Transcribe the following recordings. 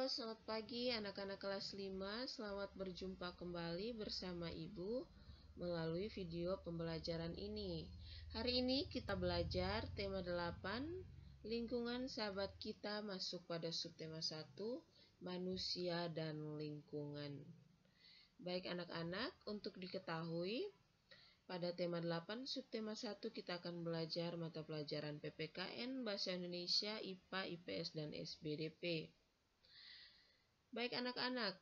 selamat pagi anak-anak kelas 5. Selamat berjumpa kembali bersama Ibu melalui video pembelajaran ini. Hari ini kita belajar tema 8, lingkungan sahabat kita, masuk pada subtema 1, manusia dan lingkungan. Baik anak-anak, untuk diketahui, pada tema 8, subtema 1 kita akan belajar mata pelajaran PPKN, Bahasa Indonesia, IPA, IPS, dan SBDP. Baik anak-anak,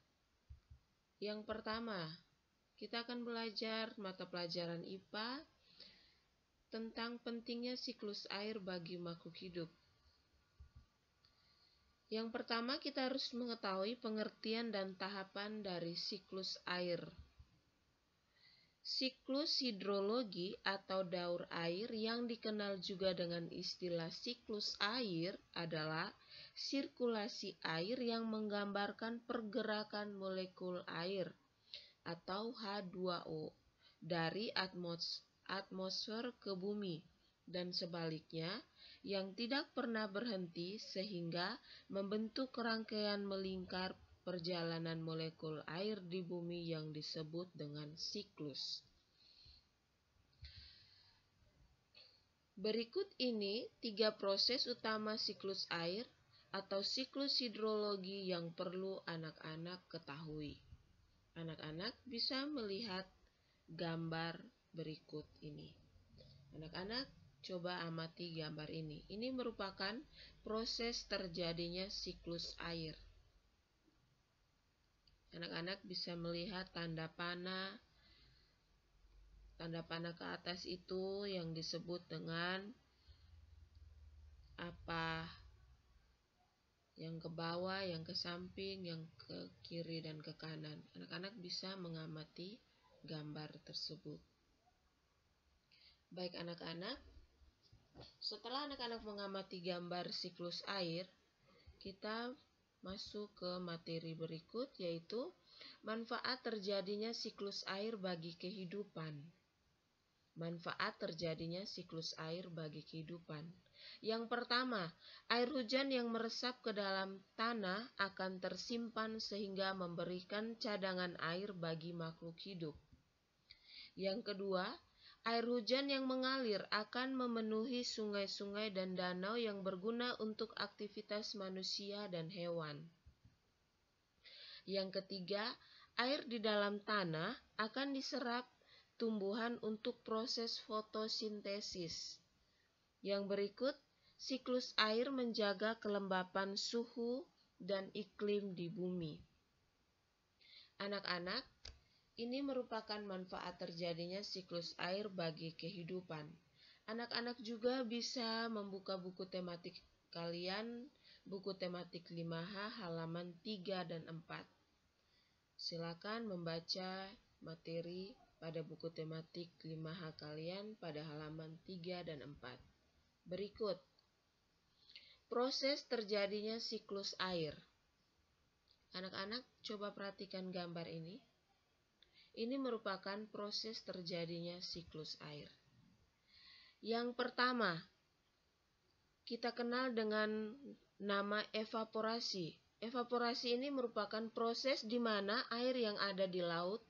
yang pertama, kita akan belajar mata pelajaran IPA tentang pentingnya siklus air bagi makhluk hidup. Yang pertama, kita harus mengetahui pengertian dan tahapan dari siklus air. Siklus hidrologi atau daur air yang dikenal juga dengan istilah siklus air adalah sirkulasi air yang menggambarkan pergerakan molekul air atau H2O dari atmosfer ke bumi dan sebaliknya yang tidak pernah berhenti sehingga membentuk rangkaian melingkar perjalanan molekul air di bumi yang disebut dengan siklus. Berikut ini 3 proses utama siklus air atau siklus hidrologi yang perlu anak-anak ketahui. Anak-anak bisa melihat gambar berikut ini. Anak-anak coba amati gambar ini. Ini merupakan proses terjadinya siklus air. Anak-anak bisa melihat tanda panah ke atas itu yang disebut dengan apa? Yang ke bawah, yang ke samping, yang ke kiri dan ke kanan. Anak-anak bisa mengamati gambar tersebut. Baik anak-anak, setelah anak-anak mengamati gambar siklus air, kita masuk ke materi berikut, yaitu manfaat terjadinya siklus air bagi kehidupan. Manfaat terjadinya siklus air bagi kehidupan. Yang pertama, air hujan yang meresap ke dalam tanah akan tersimpan sehingga memberikan cadangan air bagi makhluk hidup. Yang kedua, air hujan yang mengalir akan memenuhi sungai-sungai dan danau yang berguna untuk aktivitas manusia dan hewan. Yang ketiga, air di dalam tanah akan diserap tumbuhan untuk proses fotosintesis. Yang berikut, siklus air menjaga kelembapan suhu dan iklim di bumi. Anak-anak, ini merupakan manfaat terjadinya siklus air bagi kehidupan. Anak-anak juga bisa membuka buku tematik kalian, buku tematik 5H halaman 3 dan 4. Silakan membaca materi pada buku tematik 5H kalian pada halaman 3 dan 4. Berikut, proses terjadinya siklus air. Anak-anak coba perhatikan gambar ini. Ini merupakan proses terjadinya siklus air. Yang pertama, kita kenal dengan nama evaporasi. Evaporasi ini merupakan proses di mana air yang ada di laut,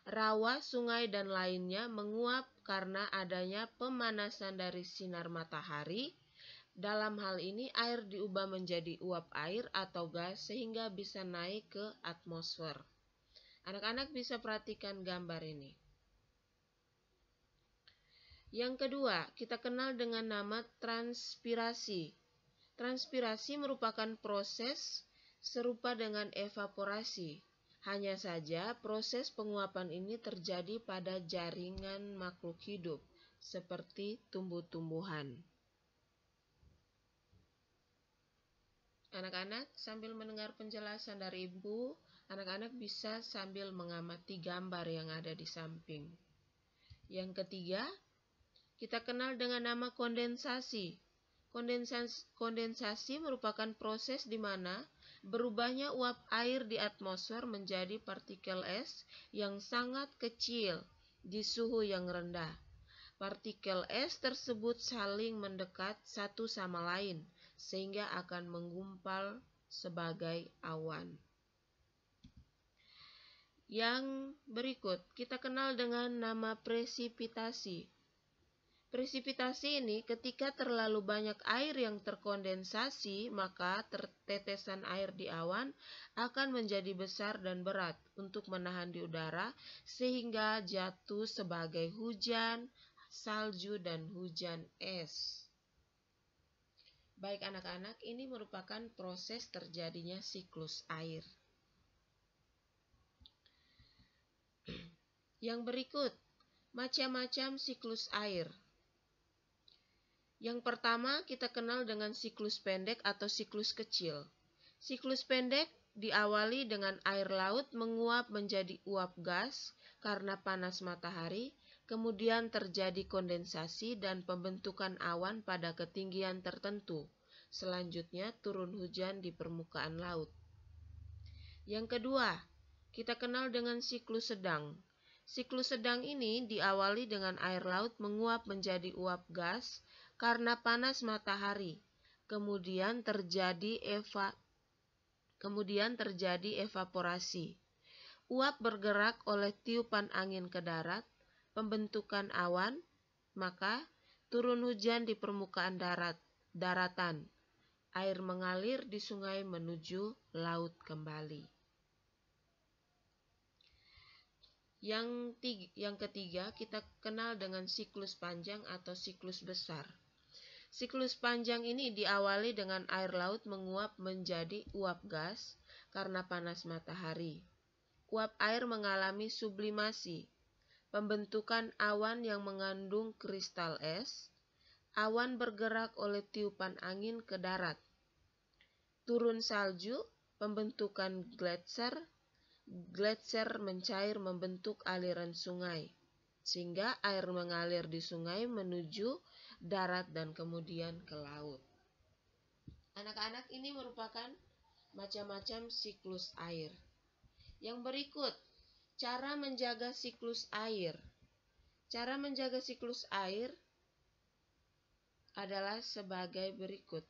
rawa, sungai, dan lainnya menguap karena adanya pemanasan dari sinar matahari. Dalam hal ini, air diubah menjadi uap air atau gas sehingga bisa naik ke atmosfer. Anak-anak bisa perhatikan gambar ini. Yang kedua, kita kenal dengan nama transpirasi. Transpirasi merupakan proses serupa dengan evaporasi. Hanya saja proses penguapan ini terjadi pada jaringan makhluk hidup, seperti tumbuh-tumbuhan. Anak-anak, sambil mendengar penjelasan dari Ibu, anak-anak bisa sambil mengamati gambar yang ada di samping. Yang ketiga, kita kenal dengan nama kondensasi. Kondensasi merupakan proses di mana berubahnya uap air di atmosfer menjadi partikel es yang sangat kecil di suhu yang rendah. Partikel es tersebut saling mendekat satu sama lain sehingga akan menggumpal sebagai awan. Yang berikut kita kenal dengan nama presipitasi. Presipitasi ini ketika terlalu banyak air yang terkondensasi, maka tetesan air di awan akan menjadi besar dan berat untuk menahan di udara sehingga jatuh sebagai hujan, salju, dan hujan es. Baik anak-anak, ini merupakan proses terjadinya siklus air. Yang berikut, macam-macam siklus air. Yang pertama kita kenal dengan siklus pendek atau siklus kecil. Siklus pendek diawali dengan air laut menguap menjadi uap gas karena panas matahari, kemudian terjadi kondensasi dan pembentukan awan pada ketinggian tertentu. Selanjutnya turun hujan di permukaan laut. Yang kedua, kita kenal dengan siklus sedang. Siklus sedang ini diawali dengan air laut menguap menjadi uap gas karena panas matahari. Kemudian terjadi evaporasi. Uap bergerak oleh tiupan angin ke darat, pembentukan awan, maka turun hujan di permukaan daratan. Air mengalir di sungai menuju laut kembali. Yang ketiga, kita kenal dengan siklus panjang atau siklus besar. Siklus panjang ini diawali dengan air laut menguap menjadi uap gas karena panas matahari. Uap air mengalami sublimasi, pembentukan awan yang mengandung kristal es, awan bergerak oleh tiupan angin ke darat. Turun salju, pembentukan gletser mencair membentuk aliran sungai, sehingga air mengalir di sungai menuju darat dan kemudian ke laut. Anak-anak, ini merupakan macam-macam siklus air. Yang berikut, cara menjaga siklus air. Cara menjaga siklus air adalah sebagai berikut.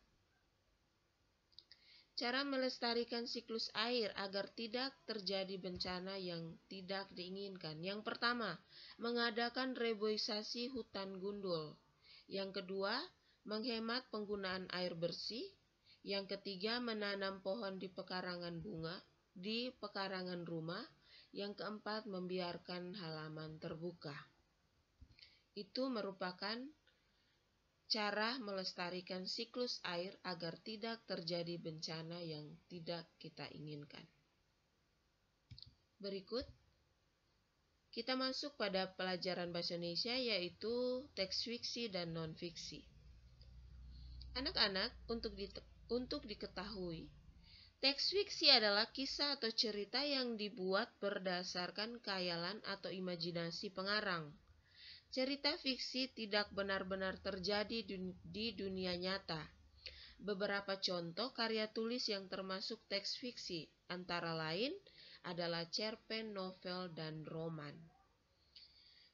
Cara melestarikan siklus air agar tidak terjadi bencana yang tidak diinginkan. Yang pertama, mengadakan reboisasi hutan gundul. Yang kedua, menghemat penggunaan air bersih. Yang ketiga, menanam pohon di pekarangan rumah. Yang keempat, membiarkan halaman terbuka. Itu merupakan cara melestarikan siklus air agar tidak terjadi bencana yang tidak kita inginkan. Berikut, kita masuk pada pelajaran bahasa Indonesia yaitu teks fiksi dan non-fiksi. Anak-anak, untuk diketahui, teks fiksi adalah kisah atau cerita yang dibuat berdasarkan khayalan atau imajinasi pengarang. Cerita fiksi tidak benar-benar terjadi di dunia nyata. Beberapa contoh karya tulis yang termasuk teks fiksi antara lain adalah cerpen, novel, dan roman.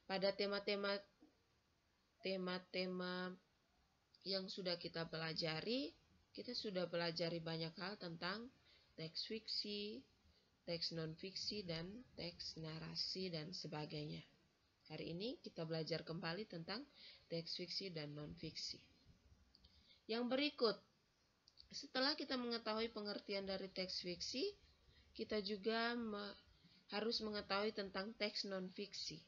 Pada tema-tema yang sudah kita pelajari, kita sudah pelajari banyak hal tentang teks fiksi, teks non-fiksi, dan teks narasi, dan sebagainya. Hari ini kita belajar kembali tentang teks fiksi dan non-fiksi. Yang berikut, setelah kita mengetahui pengertian dari teks fiksi, kita juga harus mengetahui tentang teks non-fiksi.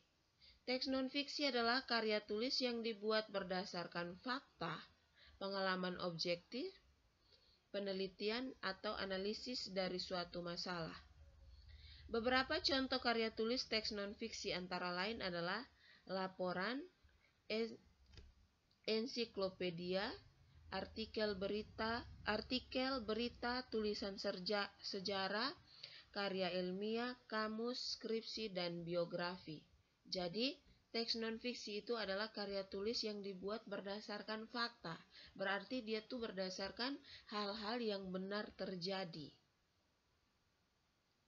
Teks non-fiksi adalah karya tulis yang dibuat berdasarkan fakta, pengalaman objektif, penelitian, atau analisis dari suatu masalah. Beberapa contoh karya tulis teks non-fiksi antara lain adalah laporan, ensiklopedia, artikel berita, tulisan sejarah, karya ilmiah, kamus, skripsi, dan biografi. Jadi, teks non-fiksi itu adalah karya tulis yang dibuat berdasarkan fakta. Berarti dia tuh berdasarkan hal-hal yang benar terjadi.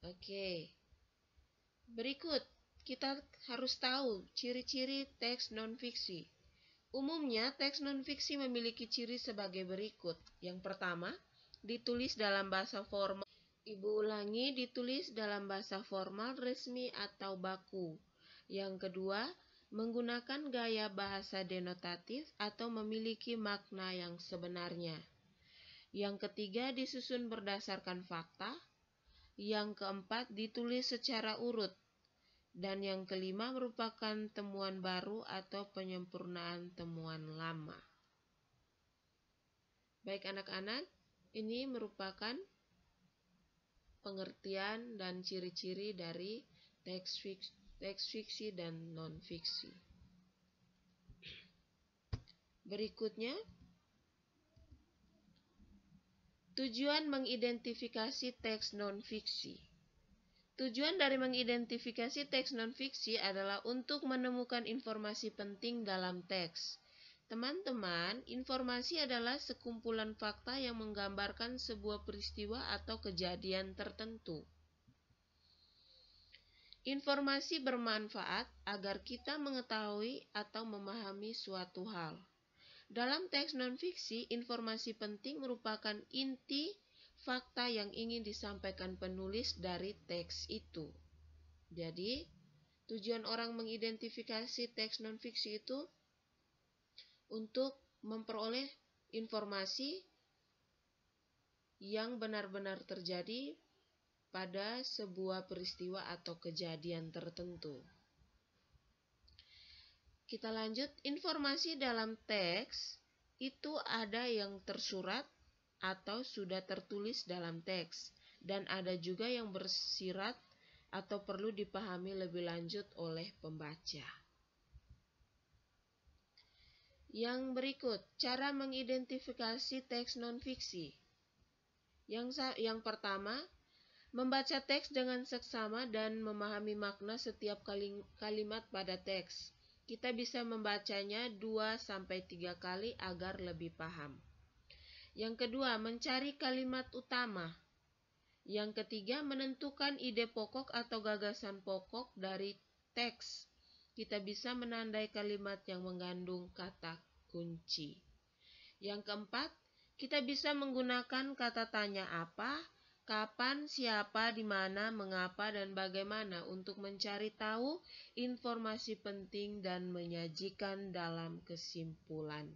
Oke. Berikut, kita harus tahu ciri-ciri teks non-fiksi. Umumnya, teks non-fiksi memiliki ciri sebagai berikut. Yang pertama, ditulis dalam bahasa formal. Ibu ulangi, ditulis dalam bahasa formal, resmi, atau baku. Yang kedua, menggunakan gaya bahasa denotatif atau memiliki makna yang sebenarnya. Yang ketiga, disusun berdasarkan fakta. Yang keempat, ditulis secara urut. Dan yang kelima, merupakan temuan baru atau penyempurnaan temuan lama. Baik anak-anak, ini merupakan pengertian dan ciri-ciri dari teks fiksi dan non-fiksi. Berikutnya, tujuan mengidentifikasi teks non-fiksi. Tujuan dari mengidentifikasi teks non-fiksi adalah untuk menemukan informasi penting dalam teks. Teman-teman, informasi adalah sekumpulan fakta yang menggambarkan sebuah peristiwa atau kejadian tertentu. Informasi bermanfaat agar kita mengetahui atau memahami suatu hal. Dalam teks non-fiksi, informasi penting merupakan inti fakta yang ingin disampaikan penulis dari teks itu. Jadi, tujuan orang mengidentifikasi teks non-fiksi itu untuk memperoleh informasi yang benar-benar terjadi pada sebuah peristiwa atau kejadian tertentu. Kita lanjut, informasi dalam teks itu ada yang tersurat atau sudah tertulis dalam teks, dan ada juga yang bersirat atau perlu dipahami lebih lanjut oleh pembaca. Yang berikut, cara mengidentifikasi teks non-fiksi. Yang pertama, membaca teks dengan seksama dan memahami makna setiap kalimat pada teks. Kita bisa membacanya 2-3 kali agar lebih paham. Yang kedua, mencari kalimat utama. Yang ketiga, menentukan ide pokok atau gagasan pokok dari teks. Kita bisa menandai kalimat yang mengandung kata kunci. Yang keempat, kita bisa menggunakan kata tanya apa, kapan, siapa, di mana, mengapa, dan bagaimana untuk mencari tahu informasi penting dan menyajikan dalam kesimpulan.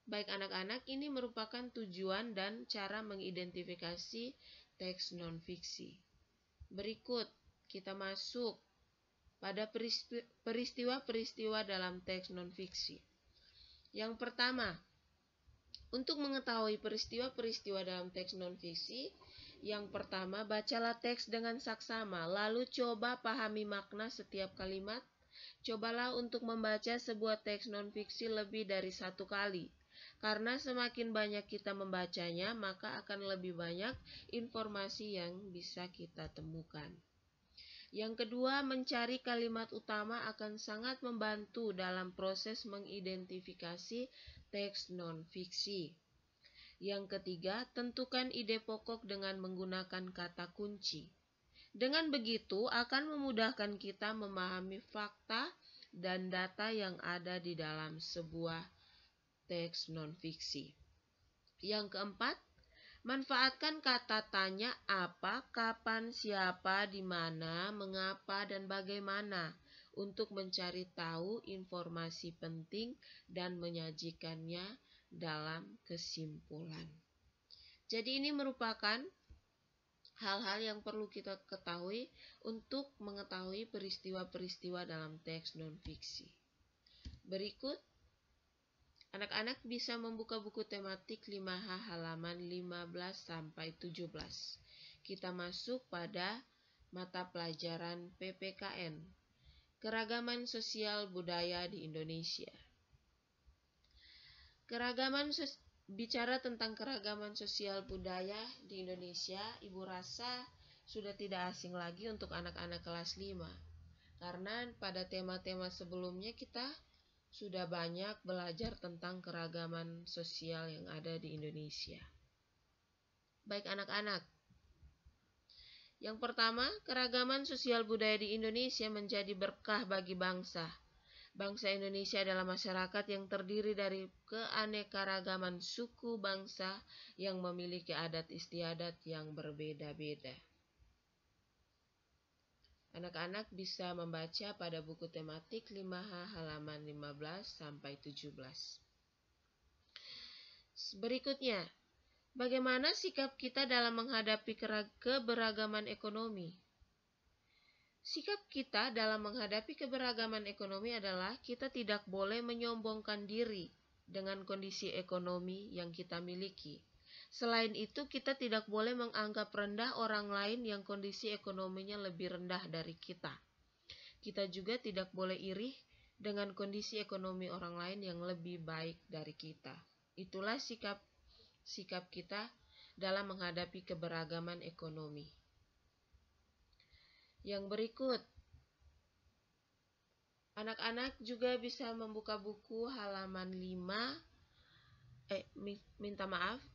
Baik anak-anak, ini merupakan tujuan dan cara mengidentifikasi teks non-fiksi. Berikut, kita masuk pada peristiwa-peristiwa dalam teks non-fiksi. Yang pertama, untuk mengetahui peristiwa-peristiwa dalam teks non-fiksi, yang pertama, bacalah teks dengan saksama, lalu coba pahami makna setiap kalimat. Cobalah untuk membaca sebuah teks non-fiksi lebih dari 1 kali. Karena semakin banyak kita membacanya, maka akan lebih banyak informasi yang bisa kita temukan. Yang kedua, mencari kalimat utama akan sangat membantu dalam proses mengidentifikasi teks non-fiksi. Yang ketiga, tentukan ide pokok dengan menggunakan kata kunci. Dengan begitu, akan memudahkan kita memahami fakta dan data yang ada di dalam sebuah teks non-fiksi. Yang keempat, manfaatkan kata tanya apa, kapan, siapa, di mana, mengapa, dan bagaimana untuk mencari tahu informasi penting dan menyajikannya dalam kesimpulan. Jadi ini merupakan hal-hal yang perlu kita ketahui untuk mengetahui peristiwa-peristiwa dalam teks non-fiksi. Berikut, anak-anak bisa membuka buku tematik 5H halaman 15-17. Kita masuk pada mata pelajaran PPKN, Keragaman Sosial Budaya di Indonesia. Bicara tentang keragaman sosial budaya di Indonesia, Ibu rasa sudah tidak asing lagi untuk anak-anak kelas 5. Karena pada tema-tema sebelumnya kita sudah banyak belajar tentang keragaman sosial yang ada di Indonesia. Baik anak-anak, yang pertama, keragaman sosial budaya di Indonesia menjadi berkah bagi bangsa. Bangsa Indonesia adalah masyarakat yang terdiri dari keanekaragaman suku bangsa yang memiliki adat istiadat yang berbeda-beda. Anak-anak bisa membaca pada buku tematik 5H halaman 15 sampai 17. Berikutnya, bagaimana sikap kita dalam menghadapi keberagaman ekonomi? Sikap kita dalam menghadapi keberagaman ekonomi adalah kita tidak boleh menyombongkan diri dengan kondisi ekonomi yang kita miliki. Selain itu, kita tidak boleh menganggap rendah orang lain yang kondisi ekonominya lebih rendah dari kita. Kita juga tidak boleh iri dengan kondisi ekonomi orang lain yang lebih baik dari kita. Itulah sikap kita dalam menghadapi keberagaman ekonomi. Yang berikut, anak-anak juga bisa membuka buku halaman 5.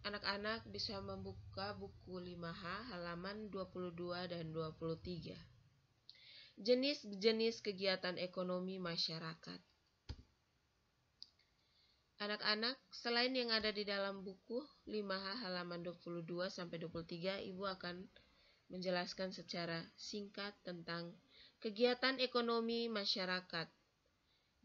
Anak-anak bisa membuka buku 5H halaman 22 dan 23. Jenis-jenis kegiatan ekonomi masyarakat. Anak-anak, selain yang ada di dalam buku 5H halaman 22 sampai 23, Ibu akan menjelaskan secara singkat tentang kegiatan ekonomi masyarakat.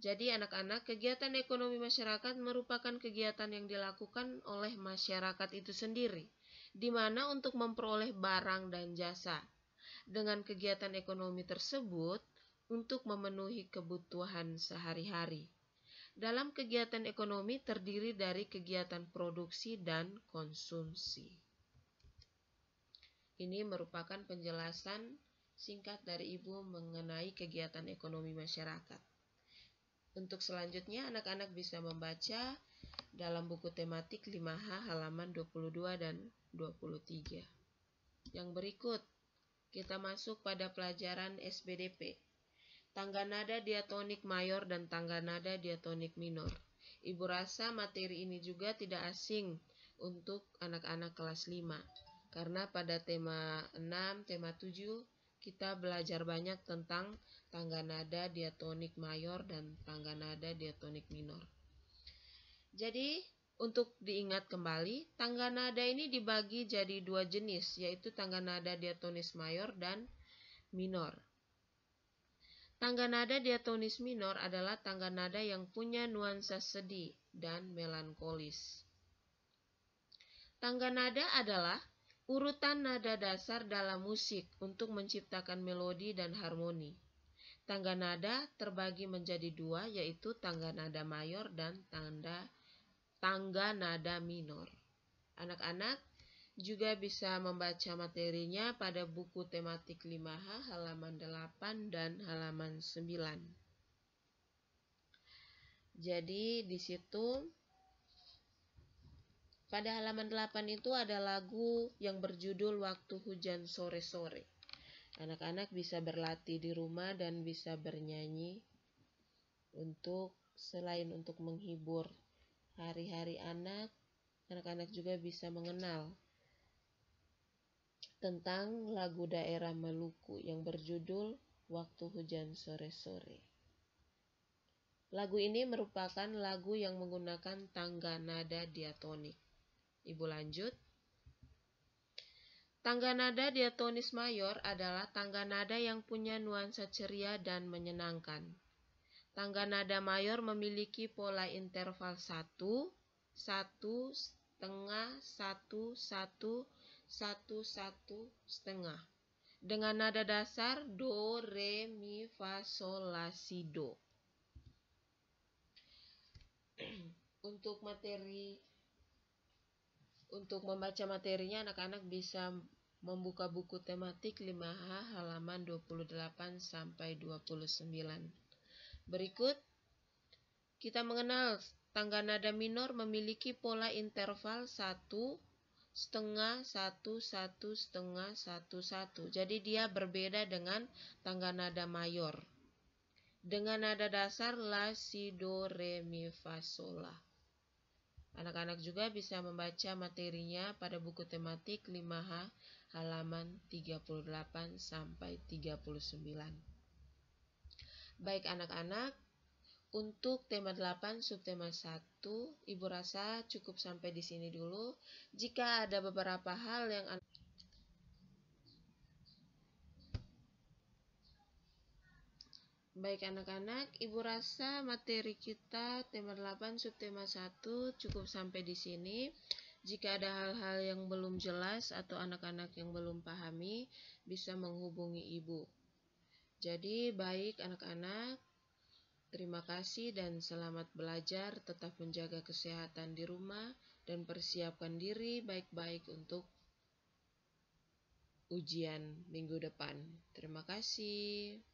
Jadi anak-anak, kegiatan ekonomi masyarakat merupakan kegiatan yang dilakukan oleh masyarakat itu sendiri, di mana untuk memperoleh barang dan jasa. Dengan kegiatan ekonomi tersebut, untuk memenuhi kebutuhan sehari-hari. Dalam kegiatan ekonomi terdiri dari kegiatan produksi dan konsumsi. Ini merupakan penjelasan singkat dari Ibu mengenai kegiatan ekonomi masyarakat. Untuk selanjutnya, anak-anak bisa membaca dalam buku tematik 5H halaman 22 dan 23. Yang berikut, kita masuk pada pelajaran SBDP. Tangga nada diatonik mayor dan tangga nada diatonik minor. Ibu rasa materi ini juga tidak asing untuk anak-anak kelas 5. Karena pada tema 6, tema 7, kita belajar banyak tentang tangga nada diatonik mayor dan tangga nada diatonik minor. Jadi, untuk diingat kembali, tangga nada ini dibagi jadi dua jenis, yaitu tangga nada diatonis mayor dan minor. Tangga nada diatonis minor adalah tangga nada yang punya nuansa sedih dan melankolis. Tangga nada adalah urutan nada dasar dalam musik untuk menciptakan melodi dan harmoni. Tangga nada terbagi menjadi dua, yaitu tangga nada mayor dan tangga nada minor. Anak-anak juga bisa membaca materinya pada buku tematik 5H halaman 8 dan halaman 9. Jadi di situ pada halaman 8 itu ada lagu yang berjudul Waktu Hujan Sore-Sore. Anak-anak bisa berlatih di rumah dan bisa bernyanyi selain untuk menghibur hari-hari anak-anak juga bisa mengenal tentang lagu daerah Maluku yang berjudul Waktu Hujan Sore-Sore. Lagu ini merupakan lagu yang menggunakan tangga nada diatonik. Ibu lanjut. Tangga nada diatonis mayor adalah tangga nada yang punya nuansa ceria dan menyenangkan. Tangga nada mayor memiliki pola interval 1, 1, setengah, 1, 1, 1, 1, setengah. Dengan nada dasar do, re, mi, fa, sol, la, si, do. Untuk membaca materinya, anak-anak bisa membuka buku tematik 5H halaman 28 sampai 29. Berikut, kita mengenal tangga nada minor memiliki pola interval 1, setengah, 1, 1, setengah, 1, 1. Jadi dia berbeda dengan tangga nada mayor. Dengan nada dasar la, si, do, re, mi, fa, sol, la. Anak-anak juga bisa membaca materinya pada buku tematik 5H halaman 38 sampai 39. Baik anak-anak, Untuk tema 8 subtema 1, Ibu rasa cukup sampai di sini dulu. Jika ada beberapa hal yang baik anak-anak, Ibu rasa materi kita tema 8 subtema 1 cukup sampai di sini. Jika ada hal-hal yang belum jelas atau anak-anak yang belum pahami, bisa menghubungi Ibu. Jadi baik anak-anak, terima kasih dan selamat belajar. Tetap menjaga kesehatan di rumah dan persiapkan diri baik-baik untuk ujian minggu depan. Terima kasih.